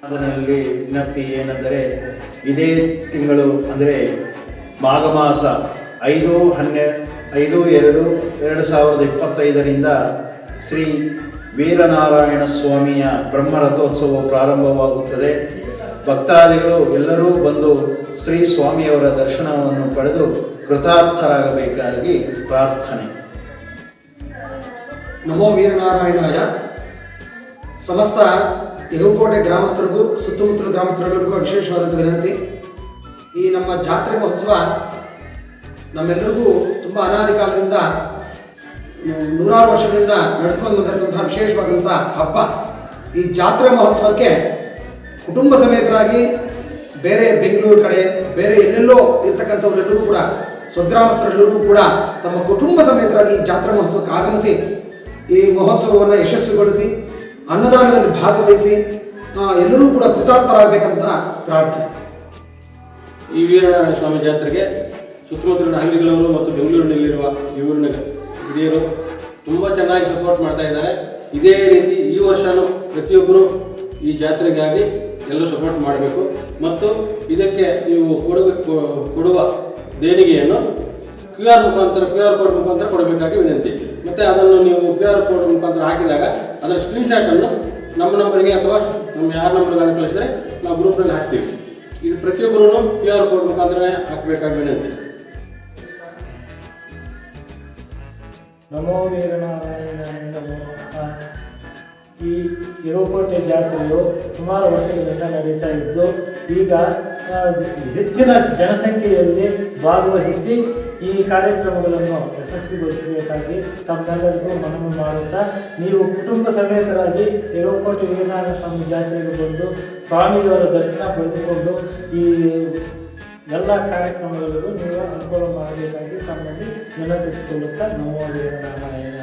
ಅದರಲ್ಲಿ ವಿನಂತಿ ಏನೆಂದರೆ ಇದೇ ತಿಂಗಳು ಅಂದರೆ ಮಾಘ ಮಾಸ 5/2/2025ರಿಂದ ಶ್ರೀ ವೀರನಾರಾಯಣ ಸ್ವಾಮಿಯ ಬ್ರಹ್ಮರಥೋತ್ಸವ ಪ್ರಾರಂಭವಾಗುತ್ತದೆ. ಭಕ್ತಾದಿಗಳು ಎಲ್ಲರೂ ಬಂದು ಶ್ರೀ ಸ್ವಾಮಿಯವರ ದರ್ಶನವನ್ನು ಪಡೆದು ಕೃತಾರ್ಥರಾಗಬೇಕಾಗಿ ಪ್ರಾರ್ಥನೆ. ನಮೋ ವೀರನಾರಾಯಣಾಯ. ಸಮಸ್ತ ಯರುಕೋಟೆ ಗ್ರಾಮಸ್ಥರಿಗೂ ಸುತ್ತಮುತ್ತಲ ಗ್ರಾಮಸ್ಥರೆಲ್ಲರಿಗೂ ವಿಶೇಷವಾದಂಥ ವಿನಂತಿ. ಈ ನಮ್ಮ ಜಾತ್ರೆ ಮಹೋತ್ಸವ ನಮ್ಮೆಲ್ಲರಿಗೂ ತುಂಬ ಅನಾದಿ ಕಾಲದಿಂದ ನೂರಾರು ವರ್ಷಗಳಿಂದ ನಡೆದುಕೊಂಡು ಬಂದಿರತಕ್ಕಂತಹ ವಿಶೇಷವಾದಂಥ ಹಬ್ಬ. ಈ ಜಾತ್ರೆ ಮಹೋತ್ಸವಕ್ಕೆ ಕುಟುಂಬ ಸಮೇತರಾಗಿ ಬೇರೆ ಬೆಂಗಳೂರು ಕಡೆ ಬೇರೆ ಎಲ್ಲೆಲ್ಲೋ ಇರ್ತಕ್ಕಂಥವರೆಲ್ಲರೂ ಕೂಡ ಸ್ವಗ್ರಾಮಸ್ಥರೆಲ್ಲರಿಗೂ ಕೂಡ ತಮ್ಮ ಕುಟುಂಬ ಸಮೇತರಾಗಿ ಈ ಜಾತ್ರಾ ಮಹೋತ್ಸವಕ್ಕೆ ಆಗಮಿಸಿ ಈ ಮಹೋತ್ಸವವನ್ನು ಯಶಸ್ವಿಗೊಳಿಸಿ ಅನ್ನದಾನದಲ್ಲಿ ಭಾಗವಹಿಸಿ ಎಲ್ಲರೂ ಕೂಡ ಕೃತಾರ್ಥರಾಗಬೇಕಂತ ಪ್ರಾರ್ಥನೆ. ಈ ವೀರನಾರಾಯಣ ಸ್ವಾಮಿ ಜಾತ್ರೆಗೆ ಸುತ್ತಮುತ್ತಲಿನ ಹಳ್ಳಿಗಳವರು ಮತ್ತು ಬೆಂಗಳೂರಿನಲ್ಲಿರುವ ಊರಿನ ಹಿರಿಯರು ತುಂಬ ಚೆನ್ನಾಗಿ ಸಪೋರ್ಟ್ ಮಾಡ್ತಾ ಇದ್ದಾರೆ. ಇದೇ ರೀತಿ ಈ ವರ್ಷವೂ ಪ್ರತಿಯೊಬ್ಬರು ಈ ಜಾತ್ರೆಗಾಗಿ ಎಲ್ಲರೂ ಸಪೋರ್ಟ್ ಮಾಡಬೇಕು ಮತ್ತು ಇದಕ್ಕೆ ನೀವು ಕೊಡುವ ದೇಣಿಗೆಯನ್ನು ಕ್ಯೂ ಆರ್ ಕೋಡ್ ಮುಖಾಂತರ ಕೊಡಬೇಕಾಗಿ ವಿನಂತಿ. ಮತ್ತು ಅದನ್ನು ನೀವು QR ಕೋಡ್ ಮುಖಾಂತರ ಹಾಕಿದಾಗ ಅದರ ಸ್ಕ್ರೀನ್ಶಾಟನ್ನು ನಮ್ಮ ನಂಬರಿಗೆ ಅಥವಾ ನಮ್ಮ ಯಾರ ನಂಬರ್ಗಳನ್ನು ಕಳಿಸಿದರೆ ನಾವು ಗ್ರೂಪ್ನಲ್ಲಿ ಹಾಕ್ತೀವಿ. ಇದು ಪ್ರತಿಯೊಬ್ಬರೂ QR ಕೋಡ್ ಮುಖಾಂತರ ಹಾಕಬೇಕಾಗಿ ವಿನಂತಿ. ನಮೋ ವೀರನಾರಾಯಣ. ಈ ಯರುಕೋಟೆ ಜಾತ್ರೆಯು ಸುಮಾರು ವರ್ಷಗಳಿಂದ ನಡೀತಾ ಇದ್ದು ಈಗ ಹೆಚ್ಚಿನ ಜನಸಂಖ್ಯೆಯಲ್ಲಿ ಭಾಗವಹಿಸಿ ಈ ಕಾರ್ಯಕ್ರಮಗಳನ್ನು ಯಶಸ್ವಿಗೊಳಿಸಬೇಕಾಗಿ ತಮ್ಮೆಲ್ಲರಿಗೂ ಮನವಿ ಮಾಡುತ್ತಾ ನೀವು ಕುಟುಂಬ ಸಮೇತರಾಗಿ ಯರುಕೋಟೆ ವೀರನಾರಾಯಣ ಸ್ವಾಮಿ ಜಾತ್ರೆಗೆ ಬಂದು ಸ್ವಾಮಿಯವರ ದರ್ಶನ ಪಡೆದುಕೊಂಡು ಈ ಎಲ್ಲ ಕಾರ್ಯಕ್ರಮಗಳಿಗೂ ನೀವು ಅನುಕೂಲ ಮಾಡಬೇಕಾಗಿ ತಮ್ಮಲ್ಲಿ ವಿನಂತಿಸಿಕೊಳ್ಳುತ್ತಾ ನಮೋ ವೀರನಾರಾಯಣ.